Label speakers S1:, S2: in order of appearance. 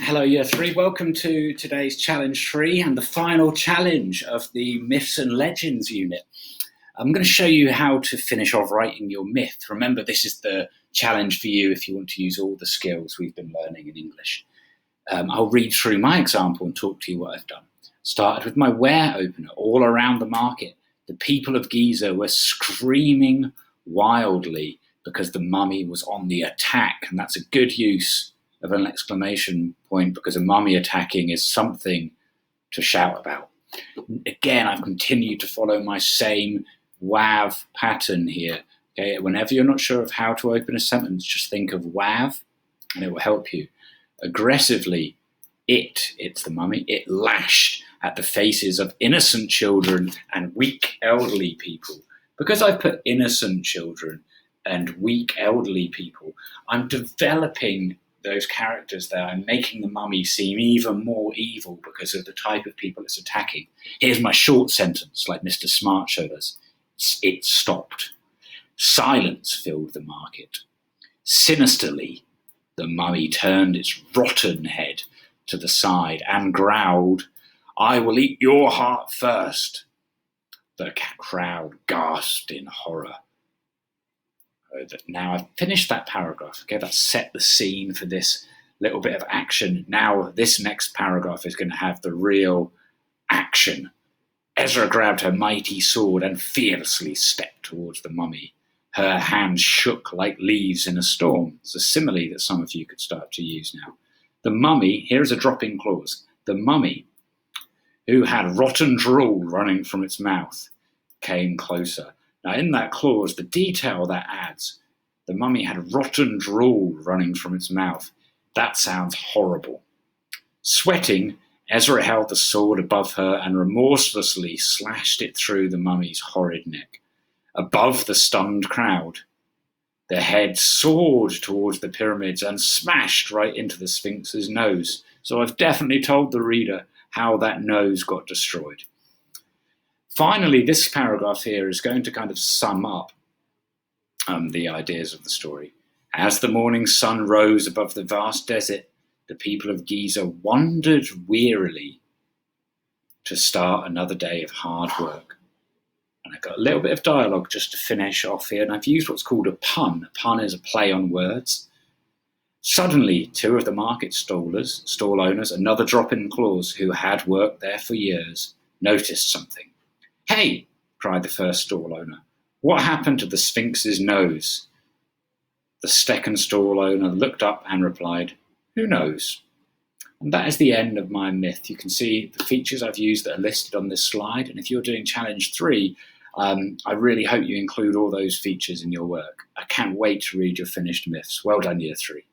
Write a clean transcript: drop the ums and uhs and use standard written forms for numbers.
S1: Hello, Year 3. Welcome to today's Challenge 3 and the final challenge of the Myths and Legends unit. I'm going to show you how to finish off writing your myth. Remember, this is the challenge for you if you want to use all the skills we've been learning in English. I'll read through my example and talk to you what I've done. Started with my ware opener. All around the market, the people of Giza were screaming wildly because the mummy was on the attack, and that's a good use of an exclamation point because a mummy attacking is something to shout about. Again, I've continued to follow my same WAV pattern here. Okay, whenever you're not sure of how to open a sentence, just think of WAV and it will help you. Aggressively, it's the mummy, it lashed at the faces of innocent children and weak elderly people. Because I've put innocent children and weak elderly people, I'm developing those characters there. I'm making the mummy seem even more evil because of the type of people it's attacking. Here's my short sentence, like Mr. Smart showed us. It stopped. Silence filled the market. Sinisterly, the mummy turned its rotten head to the side and growled, "I will eat your heart first." The crowd gasped in horror. Now I've finished that paragraph. Okay, that's set the scene for this little bit of action. Now this next paragraph is going to have the real action. Ezra grabbed her mighty sword and fiercely stepped towards the mummy. Her hands shook like leaves in a storm. It's a simile that some of you could start to use now. The mummy, here's a drop-in clause. The mummy, who had rotten drool running from its mouth, came closer. Now, in that clause, the detail that adds, the mummy had rotten drool running from its mouth. That sounds horrible. Sweating, Ezra held the sword above her and remorselessly slashed it through the mummy's horrid neck. Above the stunned crowd, the head soared towards the pyramids and smashed right into the Sphinx's nose. So I've definitely told the reader how that nose got destroyed. Finally, this paragraph here is going to kind of sum up the ideas of the story. As the morning sun rose above the vast desert, the people of Giza wandered wearily to start another day of hard work. And I've got a little bit of dialogue just to finish off here, and I've used what's called a pun. A pun is a play on words. Suddenly, two of the market stall owners, another drop-in clause, who had worked there for years, noticed something. "Hey," cried the first stall owner, "what happened to the Sphinx's nose?" The second stall owner looked up and replied, "Who knows?" And that is the end of my myth. You can see the features I've used that are listed on this slide, and if you're doing Challenge 3, I really hope you include all those features in your work. I can't wait to read your finished myths. Well done, Year 3.